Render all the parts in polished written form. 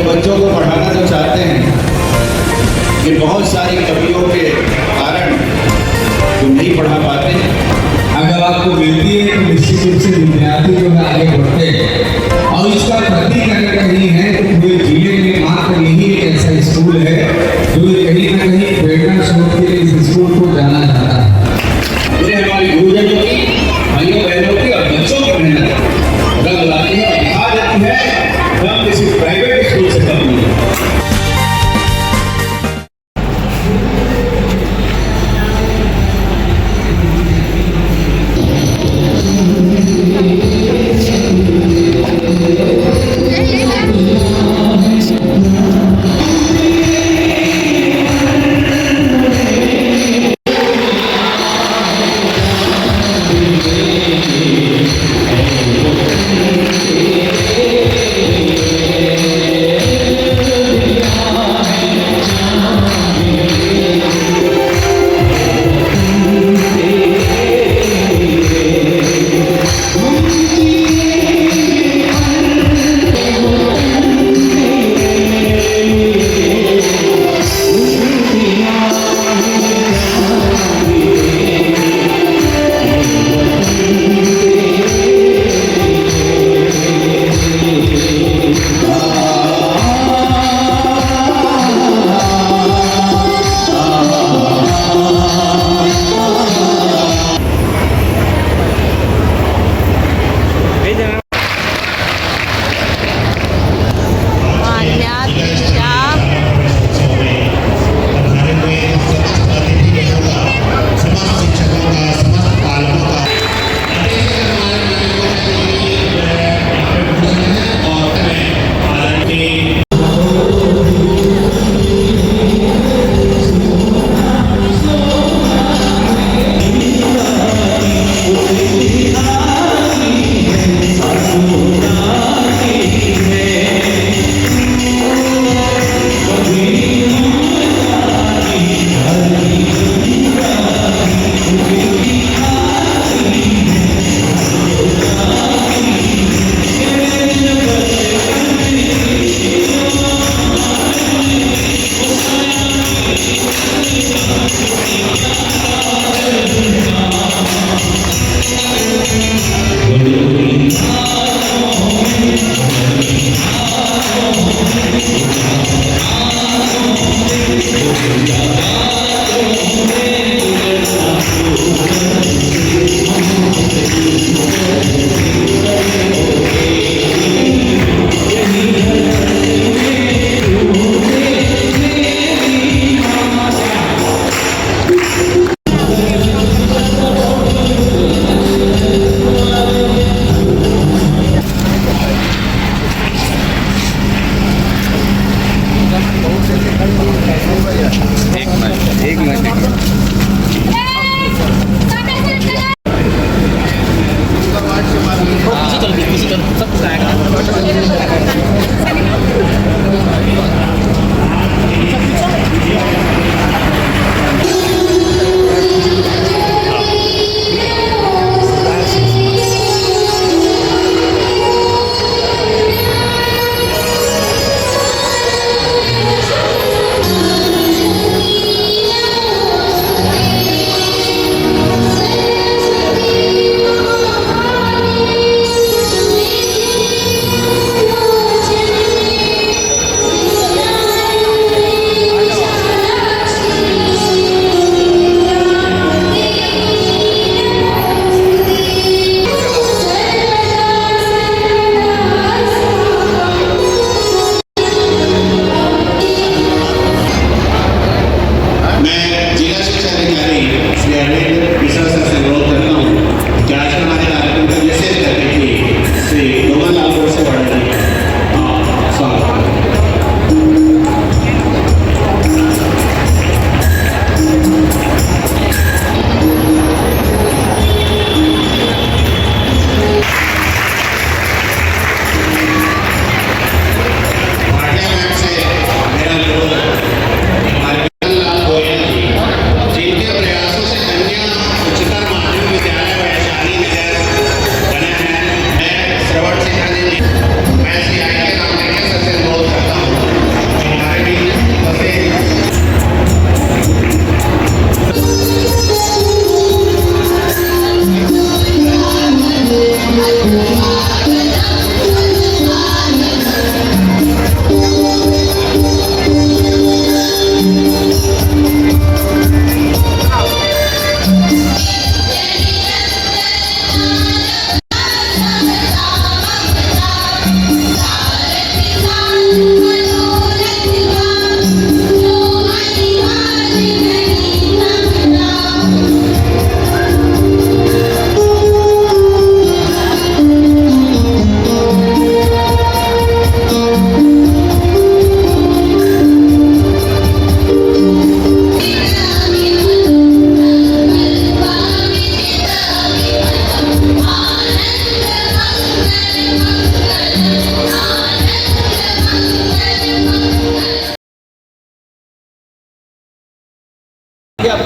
बच्चों को पढ़ाना तो चाहते हैं कि बहुत सारी कमियों के कारण तुम नहीं पढ़ा पाते। अगर आपको मिलती है तो निश्चित रूप से विद्यार्थी जो है आगे बढ़ते हैं और इसका प्रतीक अगर कहीं है तो पूरे जिले में मात्र यही एक ऐसा स्कूल है जो कहीं ना कहीं प्रेरणा स्रोत के लिए इस स्कूल को जाना जाता है। मुझे हमारी गुरुजनों की, भाइयों बहनों की और बच्चों की मेहनत रंग लाती है, दिखा देती है हम किसी प्राइवेट स्कूल से कम नहीं है।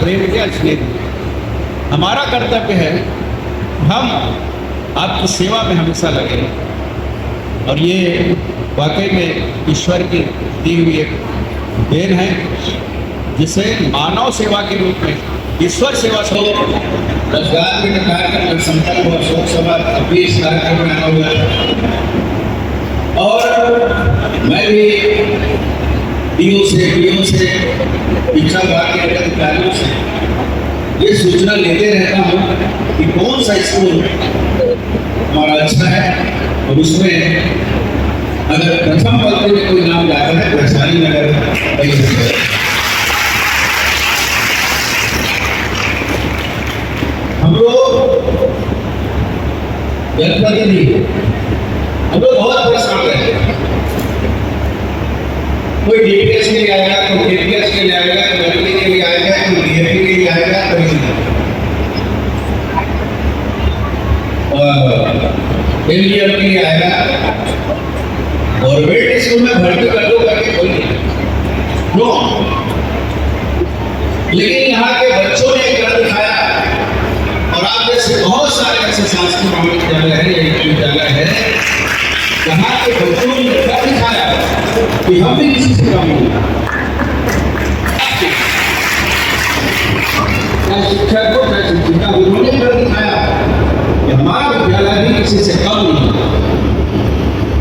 प्रेम दिया, स्नेह दिया। हमारा कर्तव्य है हम आपकी सेवा में हमेशा लगे रहें। और ये वाकई में ईश्वर की दी हुई एक देन है, जिसे मानव सेवा के रूप में ईश्वर सेवा से रोजगार के कार्यक्रम संपन्न हुआ, शोक सभा अभी इस कार्यक्रम में आना हुआ। और मैं भी डीओ से शिक्षा विभाग के अधिकारियों से ये सूचना लेते रहता हूँ कि कौन सा स्कूल हमारा अच्छा है, और उसमें अगर प्रथम पंक्ति में कोई नाम जाता है वैशाली नगर। हम लोग जनप्रतिनिधि हम लोग बहुत परेशान रहते हैं। कोई डीपीएस के लिए आएगा, कोई केपीएस के लिए आएगा, कोई एमपी के लिए आएगा, कोई डीएपी के लिए आएगा, और एलडीएम के लिए आएगा। गवर्नमेंट स्कूल में भर्ती कर दो करके कोई नो, लेकिन यहाँ के बच्चों ने कर दिखाया। और आप जैसे बहुत सारे ऐसे शासकीय महाविद्यालय है या विद्यालय है जहाँ के बच्चों ने कर दिखाया कि हम भी किसी से कम नहीं। शिक्षक को शिक्षिका उन्होंने कर दिखाया कि हमारा विद्यालय भी किसी से कम नहीं।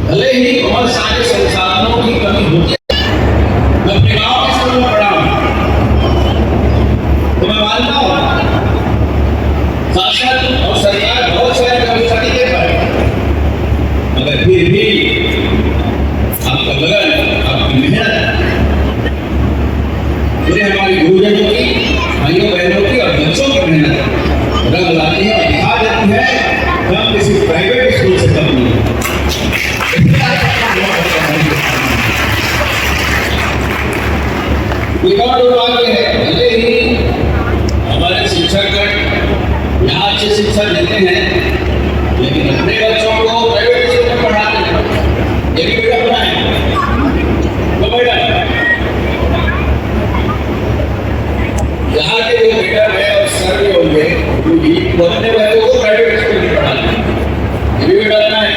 भले ही बहुत सारे संसाधनों की कमी होती है, मैं अपने गाँव के स्कूल में पढ़ा हूँ तो मैं मानता हूँ शासन और सरकार बहुत सारे कर्मचारी दे पाए, मगर फिर भी आपका लगन, आपकी मेहनत, पूरे हमारे गुरुजनों की, भाइयों बहनों की और बच्चों की मेहनत रंग लाती है, दिखा देती है कि हम किसी प्राइवेट स्कूल से कम नहीं। एक और बात यह है, भले ही हमारे शिक्षक यहाँ अच्छी शिक्षा देते हैं, लेकिन अपने बच्चों को प्राइवेट स्कूल में पढ़ाते हैं। ये भी बेटा पढ़ाएं तो बेटा यहाँ के जो बेटा है और सर भी होंगे वो अपने बच्चों को प्राइवेट स्कूल में पढ़ाते हैं। ये भी बेटा पढ़ाएं,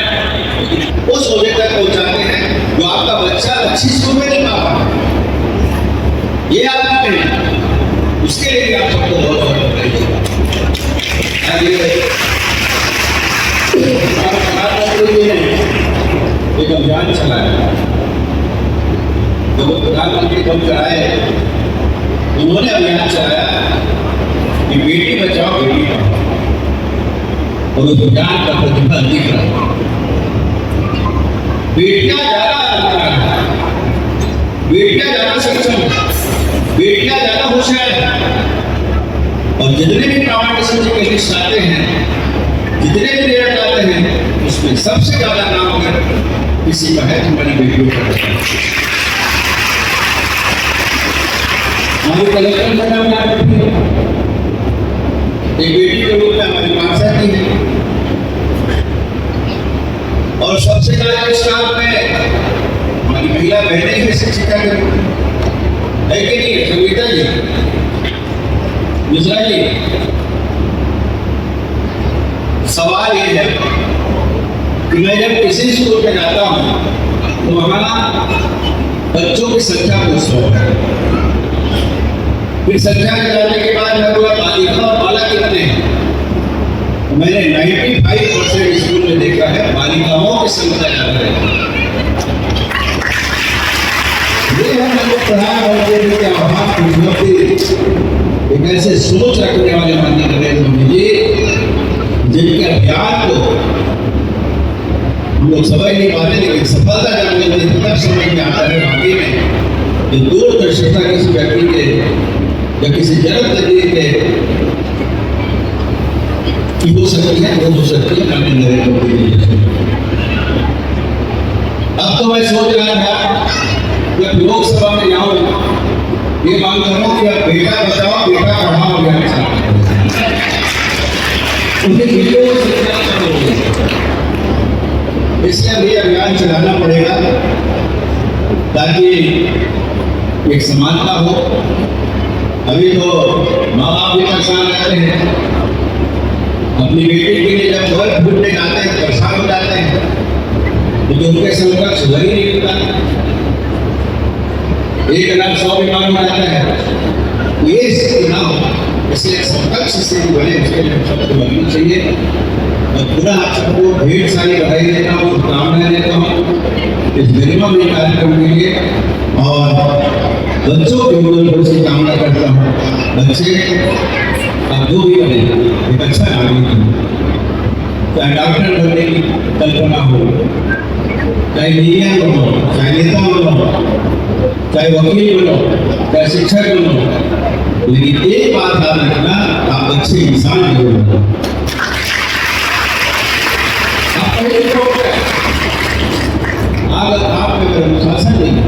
उस ओहदे तक पहुँचाते हैं जो आपका बच्चा अच्छी स्कूल में नहीं पा पाता। ये आपकी मेहनत, उसके लिए भी आप सबको बहुत बहुत बधाई। एक अभियान चलाया, जो प्रधानमंत्री बन कर आए उन्होंने अभियान चलाया कि बेटी बचाओ बेटी पढ़ाओ, और उस अभियान का प्रतिफल दिख रहा। बेटियां ज्यादा बेटियां ज्यादा सक्षम, बेटियां ज्यादा होशियार है, और जितने भी प्राइवेट एजुकेशन आते हैं, जितने भी रिजल्ट आते हैं, उसमें सबसे ज्यादा नाम अगर किसी का है तो हमारी बेटियों का है। हमारी कलेक्टर मैडम यहाँ बैठी है, एक बेटी के रूप में हमारी मानसा की है, और सबसे ज्यादा स्टाफ में हमारी महिला बहनें ही शिक्षिका के रूप में है कि नहीं? संगीता जी, मिश्रा जी, सवाल ये है कि मैं जब किसी स्कूल में जाता हूँ तो वहाँ बच्चों की संख्या पूछता हूँ, फिर संख्या के जाने के बाद मैं बोला बालिका और बालक कितने हैं, तो मैंने 95% स्कूल में देखा है बालिकाओं की संख्या ज्यादा है। ये हम लोग प्रधानमंत्री के आह्वान की उपलब्धि, एक ऐसे सोच रखने वाले माननीय नरेंद्र मोदी जी, जिनके अभियान को हम लोग समझ नहीं पाते, लेकिन सफलता जब मिलती है तब समझ में आता है वाकई में कि दूरदर्शिता किसी व्यक्ति के या किसी जनप्रतिनिधि के की हो सकती है, वो हो सकती है माननीय नरेंद्र मोदी जी। अब तो मैं सोच रहा था जब लोकसभा में जाऊं ये मांग करूं कि अब बेटा बचाओ बेटा पढ़ाओ अभियान चलाओ, उन्हें वीडियो शिक्षा करोगे, इसलिए भी अभियान चलाना पड़ेगा ताकि एक समानता हो, अभी तो माँ बाप भी परेशान रहते हैं, अपनी बेटी के लिए जब घर ढूंढने जाते हैं परेशान हो जाते हैं, क्योंकि उनके समकक्ष वही नहीं मिलता, एक अलग 100 बीमार हो जाता है। ये स्थिति ना हो, इसलिए समकक्ष स्थिति बने, उसके लिए सबको बननी चाहिए। और पूरा आप सबको ढेर सारी बधाई देता हूँ, शुभकामनाएं देता हूँ इस मिनिमम कार्यक्रम के लिए। और बच्चों के ऊपर से कामना करता हूँ, बच्चे अब जो भी बने एक अच्छा नागरिक हो, चाहे डॉक्टर बनने की कल्पना हो, चाहे इंजीनियर बनो, चाहे नेता बनो, चाहे वकील बनो, चाहे शिक्षक बनो, लेकिन एक बात याद रखना, आप अच्छे इंसान जरूर बनो। अगर आप में अनुशासन नहीं है,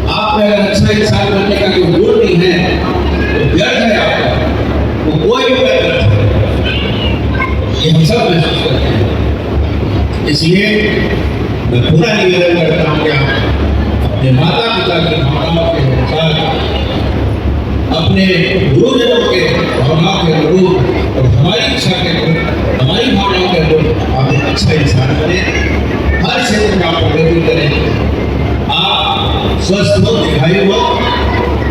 आप में अगर अच्छा इंसान बनने का कोई गुण नहीं है, तो व्यर्थ है आपका, वो कोई भी व्यर्थ है, ये हम सब महसूस करते हैं। इसलिए मैं पूरा निवेदन करता हूँ कि आप अपने माता पिता की भावनाओं के अनुसार, अपने गुरुजनों के भावनाओं के अनुरूप और हमारी इच्छा के अनुरूप, हमारी भावनाओं के अनुरूप आप एक अच्छा इंसान बने, हर क्षेत्र में आप प्रगति करें, आप स्वस्थ हो, दीर्घायु हो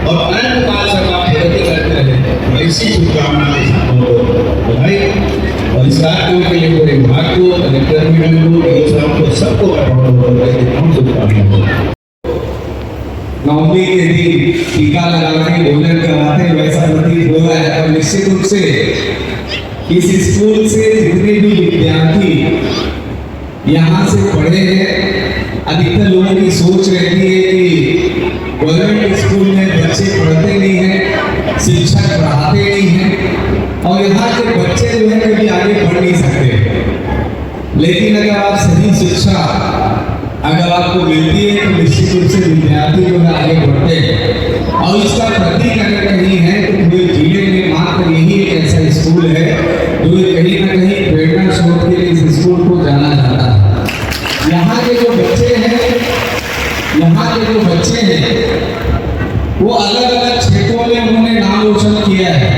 और अनंत काल तक आप प्रगति करते रहे। ऐसी शुभकामनाएं बधाई। और इस कार्यक्रम के लिए पूरे विभाग को, कलेक्टर मैडम को, सबको शुभकामनाएं। नवमी के दिन टीका लगाने भोजन करवाते वैसा प्रतीत हो रहा है। और निश्चित रूप से इस स्कूल से जितने भी विद्यार्थी यहाँ से पढ़े हैं, अधिकतर लोगों की सोच रहती है कि गवर्नमेंट स्कूल में बच्चे पढ़ते नहीं हैं, शिक्षक पढ़ाते नहीं हैं और यहाँ के बच्चे जो है कभी आगे बढ़ नहीं सकते। लेकिन अगर आप सही शिक्षा अगर आपको मिलती है तो निश्चित रूप से विद्यार्थी जो है आगे बढ़ते हैं। और इसका प्रतीक अगर कहीं है तो पूरे जिले में मात्र यही एक ऐसा स्कूल है जो कहीं ना कहीं प्रेरणा स्रोत के लिए इस स्कूल को जाना जाता है। यहाँ के जो बच्चे हैं वो अलग अलग क्षेत्रों में उन्होंने नाम रोशन किया है।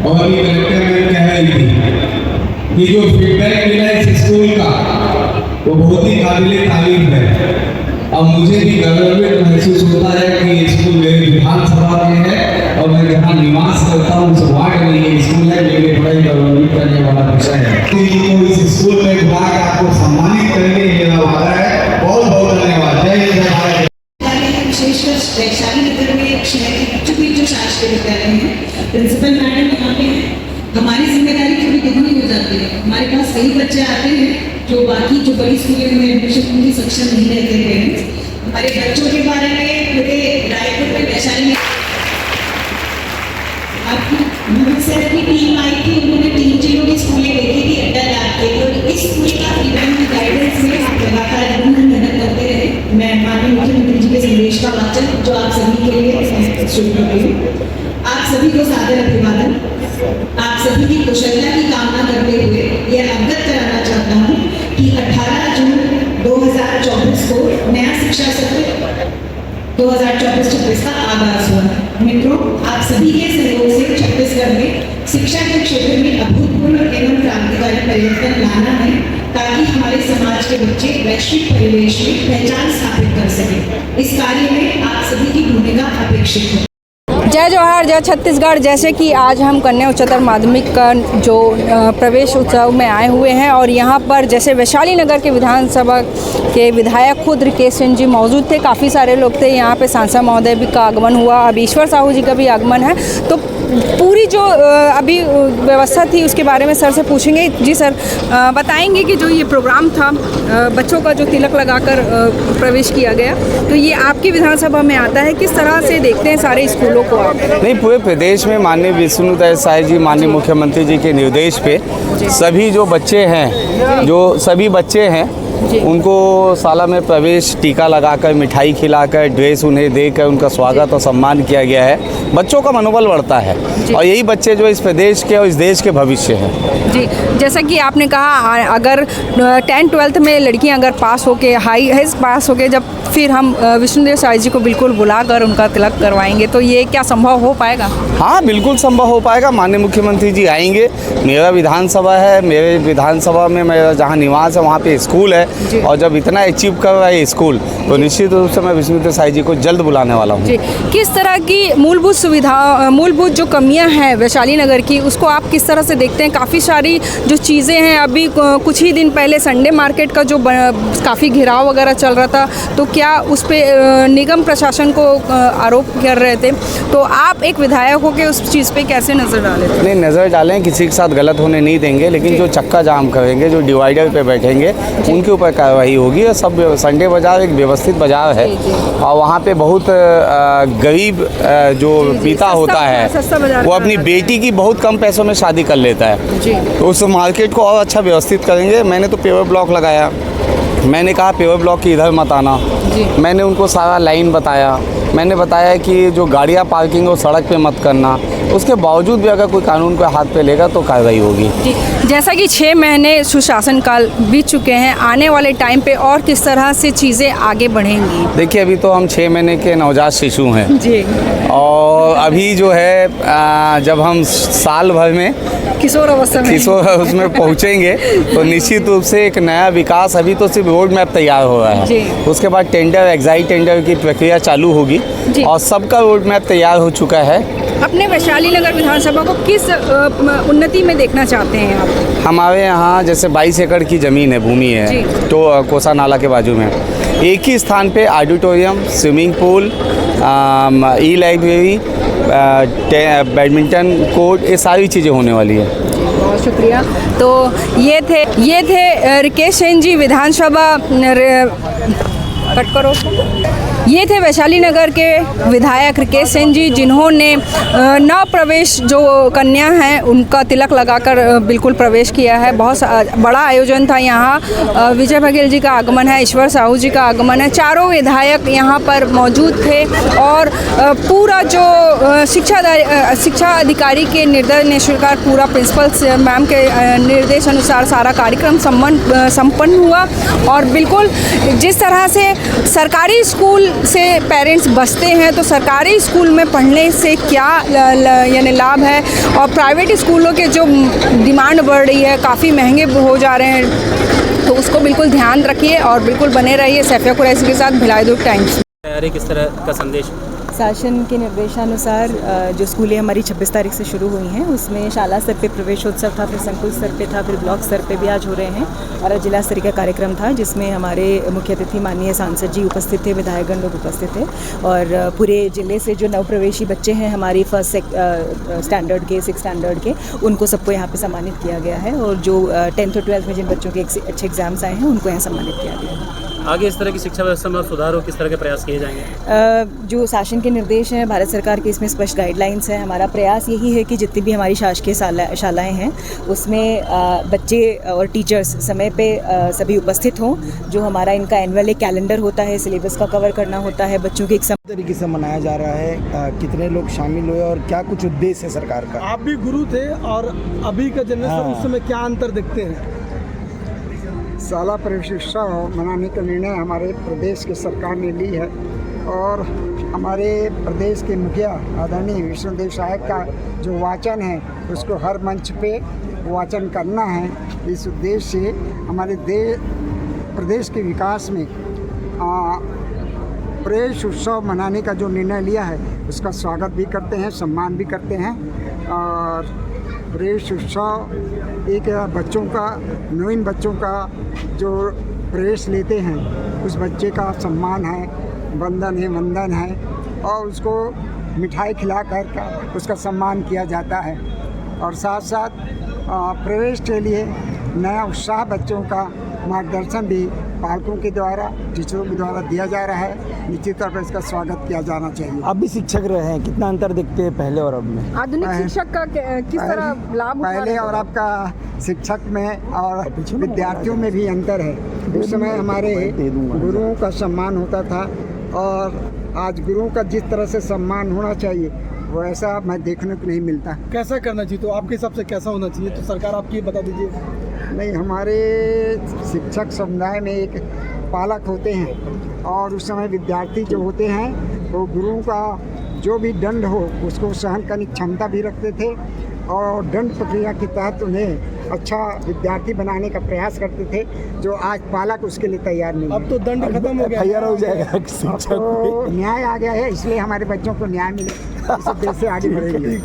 और अभी कलेक्टर मैम कह रही थी कि जो फीडबैक मिला इस स्कूल का वो बहुत ही काबिल तारीफ है। और मुझे भी गर्व महसूस होता है कि ये स्कूल मेरी विधानसभा में है और मैं जहाँ निवास करता हूँ उस वार्ड में ये स्कूल है, मेरे बड़ा ही गौरवान्वित करने वाला विषय है। तो इस स्कूल में बुला के आपको सम्मानित करने मेरा वादा है। बहुत बहुत धन्यवाद। जय हिंद। विशेषकर वैशाली नगर में शहर के बच्चों के जो शासकीय विद्यालय हैं, प्रिंसिपल मैडम यहाँ पे हैं, हमारी जिम्मेदारी थोड़ी दुगनी हो जाती है। हमारे पास कई बच्चे आते हैं जो बाकी जो बड़ी स्कूलों में एडमिशन की सक्षम नहीं रहते पेरेंट्स। हमारे बच्चों के बारे में पूरे रायपुर में वैशाली में आपकी भविष्य की टीम आई थी, उन्होंने 3 की स्कूलें देखी थी, अड्डा लैब के, और इस स्कूल का फ्रीडम की गाइडेंस में आप लगातार मेहनत करते रहे। मैं माननीय मुख्यमंत्री जी के संदेश का वाचन जो आप सभी के लिए शुरू कर रही हूँ। आप सभी को सादर अभिवादन। आप सभी की कुशलता की कामना करते हुए यह अवगत कराना चाहता हूँ कि 18 जून 2024 को नया शिक्षा सत्र 2024-26 का आगाज हुआ। मित्रों, आप सभी के सहयोग से छत्तीसगढ़ में शिक्षा के क्षेत्र में अभूतपूर्व एवं क्रांतिकारी परिवर्तन लाना है ताकि हमारे समाज के बच्चे वैश्विक परिवेश में पहचान स्थापित कर सकें। इस कार्य में आप सभी की भूमिका अपेक्षित है। जय जवाहर, जय छत्तीसगढ़। जैसे कि आज हम कन्या उच्चतर माध्यमिक का जो प्रवेश उत्सव में आए हुए हैं और यहाँ पर जैसे वैशाली नगर के विधानसभा के विधायक खुद रिकेश सिंह जी मौजूद थे, काफ़ी सारे लोग थे यहाँ पे, सांसद महोदय भी का आगमन हुआ, अब ईश्वर साहू जी का भी आगमन है। तो पूरी जो अभी व्यवस्था थी उसके बारे में सर से पूछेंगे। जी सर, बताएंगे कि जो ये प्रोग्राम था बच्चों का जो तिलक लगाकर प्रवेश किया गया, तो ये आपकी विधानसभा में आता है, किस तरह से देखते हैं सारे स्कूलों को आप? नहीं, पूरे प्रदेश में माननीय विष्णुदत्त साय जी, माननीय मुख्यमंत्री जी के निर्देश पे सभी जो बच्चे हैं, जो सभी बच्चे हैं उनको शाला में प्रवेश टीका लगाकर, मिठाई खिलाकर, ड्रेस उन्हें देकर उनका स्वागत और सम्मान किया गया है। बच्चों का मनोबल बढ़ता है और यही बच्चे जो इस प्रदेश के और इस देश के भविष्य हैं। जी, जैसा कि आपने कहा, अगर 10th-12th में लड़कियां अगर पास होके हाईएस्ट पास होके जब फिर हम विष्णुदेव साई जी को बिल्कुल बुलाकर उनका तिलक करवाएंगे, तो ये क्या संभव हो पाएगा? हाँ, बिल्कुल संभव हो पाएगा। माननीय मुख्यमंत्री जी आएंगे। मेरा विधानसभा है, मेरे विधानसभा में मेरा जहाँ निवास है वहाँ पे स्कूल है, और जब इतना अचीव कर रहा है स्कूल, तो निश्चित रूप से मैं विष्णुदेव साई जी को जल्द बुलाने वाला हूँ। जी, किस तरह की मूलभूत सुविधा, मूलभूत जो कमियां हैं वैशाली नगर की, उसको आप किस तरह से देखते हैं? काफ़ी सारी जो चीज़ें हैं, अभी कुछ ही दिन पहले संडे मार्केट का जो काफ़ी घिराव वगैरह चल रहा था, तो क्या उस पर निगम प्रशासन को आरोप कर रहे थे, तो आप एक विधायक होकर उस चीज़ पे कैसे नज़र डालें? नहीं, नज़र डालें, किसी के साथ गलत होने नहीं देंगे, लेकिन जो चक्का जाम करेंगे, जो डिवाइडर पे बैठेंगे, उनके ऊपर कार्रवाई होगी। और सब संडे बाज़ार एक व्यवस्थित बाज़ार है, और वहाँ पे बहुत गरीब जो पिता होता है वो अपनी बेटी की बहुत कम पैसों में शादी कर लेता है, तो उस मार्केट को और अच्छा व्यवस्थित करेंगे। मैंने तो पेवर ब्लॉक लगाया, मैंने कहा पेवर ब्लॉक की इधर मत आना, मैंने उनको सारा लाइन बताया, मैंने बताया कि जो गाड़ियाँ पार्किंग हो सड़क पे मत करना। उसके बावजूद भी अगर कोई कानून को हाथ पे लेगा तो कार्रवाई होगी। जैसा कि 6 महीने सुशासन काल बीत चुके हैं, आने वाले टाइम पे और किस तरह से चीज़ें आगे बढ़ेंगी? देखिए, अभी तो हम 6 महीने के नवजात शिशु हैं जी, और अभी जो है जब हम साल भर में किशोर अवस्था में उसमें पहुंचेंगे तो निश्चित रूप से एक नया विकास, अभी तो सिर्फ रोड मैप तैयार हो रहा है, उसके बाद टेंडर, एग्जाइट टेंडर की प्रक्रिया चालू होगी और सबका रोड मैप तैयार हो चुका है। अपने वैशाली नगर विधानसभा को किस उन्नति में देखना चाहते हैं आप? हमारे यहाँ जैसे 22 एकड़ की ज़मीन है, भूमि है, तो कोसा नाला के बाजू में एक ही स्थान पे ऑडिटोरियम, स्विमिंग पूल, ई लाइब्रेरी, बैडमिंटन कोर्ट, ये सारी चीज़ें होने वाली है। बहुत शुक्रिया। तो ये थे रिकेश सेन जी, विधानसभा कट करो। ये थे वैशाली नगर के विधायक रिकेश सेन जी, जिन्होंने नव प्रवेश जो कन्या हैं उनका तिलक लगाकर बिल्कुल प्रवेश किया है। बहुत बड़ा आयोजन था यहाँ। विजय बघेल जी का आगमन है, ईश्वर साहू जी का आगमन है, चारों विधायक यहाँ पर मौजूद थे और पूरा जो शिक्षा अधिकारी के निर्देश अनुसार, पूरा प्रिंसिपल मैम के निर्देश अनुसार सारा कार्यक्रम संपन्न हुआ। और बिल्कुल जिस तरह से सरकारी स्कूल से पेरेंट्स बसते हैं, तो सरकारी स्कूल में पढ़ने से क्या यानी लाभ है, और प्राइवेट स्कूलों के जो डिमांड बढ़ रही है, काफ़ी महंगे हो जा रहे हैं, तो उसको बिल्कुल ध्यान रखिए और बिल्कुल बने रहिए सैफिया कुरैशी के साथ भिलाई दुर्ग टाइम्स। तैयारी किस तरह का संदेश? शासन के निर्देशानुसार जो स्कूलें हमारी 26 तारीख से शुरू हुई हैं, उसमें शाला स्तर पे प्रवेशोत्सव था, फिर संकुल स्तर पे था, फिर ब्लॉक स्तर पे भी आज हो रहे हैं, और जिला स्तरीय का कार्यक्रम था जिसमें हमारे मुख्य अतिथि माननीय सांसद जी उपस्थित थे, विधायकगण लोग उपस्थित थे, और पूरे ज़िले से जो नवप्रवेशी बच्चे हैं हमारी फर्स्ट स्टैंडर्ड के, 6 स्टैंडर्ड के, उनको सबको यहाँ पर सम्मानित किया गया है, और जो 10th और 12th में जिन बच्चों के अच्छे एग्जाम्स आए हैं उनको यहाँ सम्मानित किया गया है। आगे इस तरह की शिक्षा व्यवस्था में सुधार हो, किस तरह के प्रयास किए जाएंगे? जो शासन के निर्देश हैं, भारत सरकार के इसमें स्पष्ट गाइडलाइंस हैं। हमारा प्रयास यही है कि जितनी भी हमारी शासकीय शालाएँ हैं उसमें बच्चे और टीचर्स समय पे सभी उपस्थित हों। जो हमारा इनका एनुअल एक कैलेंडर होता है, सिलेबस का कवर करना होता है, बच्चों के एक तरीके से मनाया जा रहा है, कितने लोग शामिल हुए और क्या कुछ उद्देश्य है सरकार का? आप भी गुरु थे और अभी का जनरेशन उस समय क्या अंतर देखते हैं? शाला प्रवेशोत्सव मनाने का निर्णय हमारे प्रदेश की सरकार ने ली है, और हमारे प्रदेश के मुखिया आदरणीय विष्णुदेव साहब का जो वाचन है उसको हर मंच पे वाचन करना है। इस उद्देश्य से हमारे प्रदेश के विकास में प्रवेश उत्सव मनाने का जो निर्णय लिया है उसका स्वागत भी करते हैं, सम्मान भी करते हैं। और प्रवेश उत्सव एक बच्चों का, नवीन बच्चों का जो प्रवेश लेते हैं उस बच्चे का सम्मान है, वंदन है, और उसको मिठाई खिला कर उसका सम्मान किया जाता है। और साथ साथ प्रवेश के लिए नया उत्साह, बच्चों का मार्गदर्शन भी पालकों के द्वारा, टीचरों के द्वारा दिया जा रहा है। निश्चित तौर पर इसका स्वागत किया जाना चाहिए। आप भी शिक्षक रहे हैं, कितना अंतर देखते हैं पहले और अब में? आधुनिक शिक्षक का किस तरह लाभ उठा पहले रहे और हैं? आपका शिक्षक में और विद्यार्थियों में भी अंतर है। उस समय हमारे गुरुओं का सम्मान होता था और आज गुरुओं का जिस तरह से सम्मान होना चाहिए वैसा मैं देखने को नहीं मिलता। कैसा करना चाहिए, तो आपके हिसाब से कैसा होना चाहिए, तो सरकार आपकी बता दीजिए। नहीं, हमारे शिक्षक समुदाय में एक पालक होते हैं और उस समय विद्यार्थी जो होते हैं वो गुरुओं का जो भी दंड हो उसको सहन करने की क्षमता भी रखते थे और दंड प्रक्रिया के तहत उन्हें अच्छा विद्यार्थी बनाने का प्रयास करते थे, जो आज पालक उसके लिए तैयार नहीं है। अब तो दंड खत्म हो गया, तैयार हो जाएगा अब शिक्षक। तो न्याय आ गया है, इसलिए हमारे बच्चों को न्याय मिले, इस देश से आगे बढ़ेंगे।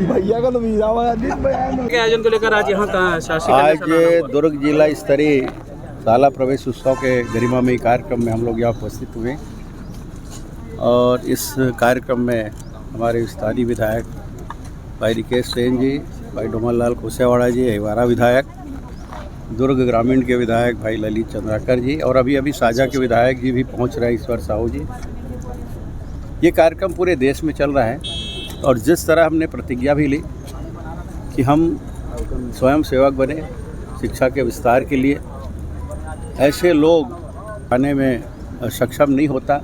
भैया का तो वीजा हुआ के आयोजन को लेकर आज यहाँ का शासकीय आज दुर्ग जिला स्तरीय शाला प्रवेश उत्सव के गरिमामयी कार्यक्रम में हम लोग यहाँ उपस्थित हुए और इस कार्यक्रम में हमारे स्थानीय विधायक भाई रिकेश सेन जी, भाई डोमन लाल खुसेवाड़ा जी, अहिवारा विधायक, दुर्ग ग्रामीण के विधायक भाई ललित चंद्राकर जी और अभी साझा के विधायक जी भी पहुंच रहे हैं, ईश्वर साहू जी। ये कार्यक्रम पूरे देश में चल रहा है और जिस तरह हमने प्रतिज्ञा भी ली कि हम स्वयं सेवक बने शिक्षा के विस्तार के लिए, ऐसे लोग आने में सक्षम नहीं होता,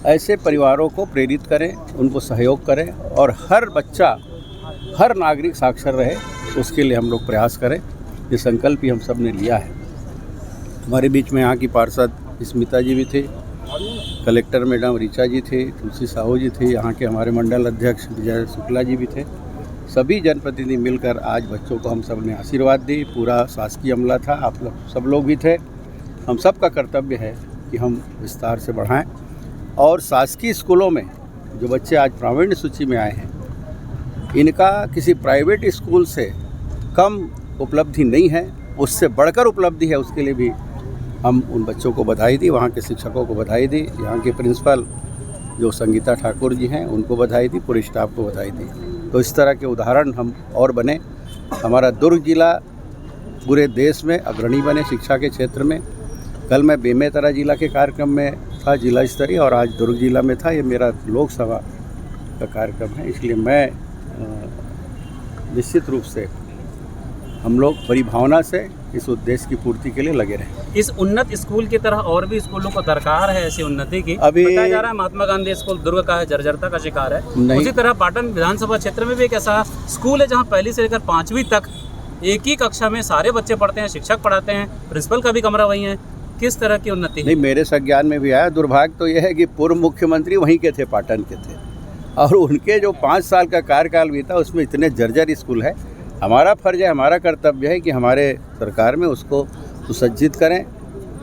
ऐसे परिवारों को प्रेरित करें, उनको सहयोग करें और हर बच्चा, हर नागरिक साक्षर रहे, उसके लिए हम लोग प्रयास करें। ये संकल्प ही हम सब ने लिया है। हमारे बीच में यहाँ की पार्षद स्मिता जी भी थे, कलेक्टर मैडम ऋचा जी थे, तुलसी साहू जी थे, यहाँ के हमारे मंडल अध्यक्ष विजय शुक्ला जी भी थे। सभी जनप्रतिनिधि मिलकर आज बच्चों को हम सब ने आशीर्वाद दी। पूरा शासकीय अमला था, आप लोग सब लोग भी थे। हम सब का कर्तव्य है कि हम विस्तार से बढ़ाएं और शासकीय स्कूलों में जो बच्चे आज प्रावीण्य सूची में आए हैं, इनका किसी प्राइवेट स्कूल से कम उपलब्धि नहीं है, उससे बढ़कर उपलब्धि है। उसके लिए भी हम उन बच्चों को बधाई दी, वहाँ के शिक्षकों को बधाई दी, यहाँ के प्रिंसिपल जो संगीता ठाकुर जी हैं उनको बधाई दी, पूरे स्टाफ को बधाई दी। तो इस तरह के उदाहरण हम और बने, हमारा दुर्ग जिला पूरे देश में अग्रणी बने शिक्षा के क्षेत्र में। कल मैं बेमेतरा जिला के कार्यक्रम में था, जिला स्तरीय, और आज दुर्ग जिला में था। ये मेरा लोकसभा का कार्यक्रम है, इसलिए मैं निश्चित रूप से हम लोग बड़ी भावना से इस उद्देश्य की पूर्ति के लिए लगे रहे। इस उन्नत स्कूल की तरह और भी स्कूलों को दरकार है ऐसी उन्नति की। अभी बताया जा रहा है महात्मा गांधी स्कूल दुर्ग का है, जर्जरता का शिकार है। उसी तरह पाटन विधानसभा क्षेत्र में भी एक ऐसा स्कूल है जहाँ पहली से लेकर 5वीं तक एक ही कक्षा में सारे बच्चे पढ़ते हैं, शिक्षक पढ़ाते हैं, प्रिंसिपल का भी कमरा वही है। किस तरह की उन्नति? नहीं, मेरे संज्ञान में भी आया। दुर्भाग्य तो यह है कि पूर्व मुख्यमंत्री वहीं के थे, पाटन के थे, और उनके जो 5 साल का कार्यकाल बीता उसमें इतने जर्जर स्कूल है। हमारा फर्ज है, हमारा कर्तव्य है कि हमारे सरकार में उसको सुसज्जित करें,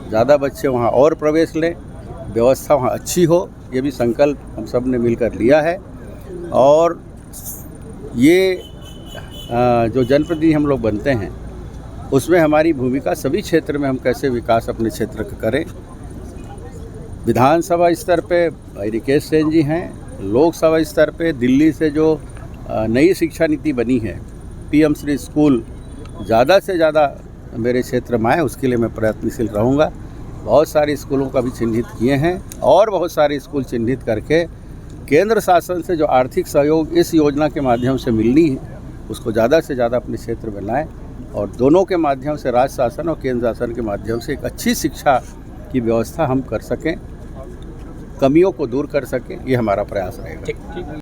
ज़्यादा बच्चे वहाँ और प्रवेश लें, व्यवस्था वहाँ अच्छी हो। ये भी संकल्प हम सब ने मिलकर लिया है। और ये जो जनप्रतिनिधि हम लोग बनते हैं उसमें हमारी भूमिका सभी क्षेत्र में हम कैसे विकास अपने क्षेत्र का करें। विधानसभा स्तर पे भाई रिकेश सेन जी हैं, लोकसभा स्तर पे दिल्ली से जो नई शिक्षा नीति बनी है, पीएम श्री स्कूल ज़्यादा से ज़्यादा मेरे क्षेत्र में आए, उसके लिए मैं प्रयत्नशील रहूँगा। बहुत सारे स्कूलों का भी चिन्हित किए हैं और बहुत सारे स्कूल चिन्हित करके केंद्र शासन से जो आर्थिक सहयोग इस योजना के माध्यम से मिलनी है उसको ज़्यादा से ज़्यादा अपने क्षेत्र में लाएँ और दोनों के माध्यम से, राज्य शासन और केंद्र शासन के माध्यम से एक अच्छी शिक्षा की व्यवस्था हम कर सकें, कमियों को दूर कर सकें। ये हमारा प्रयास रहेगा। ठीक।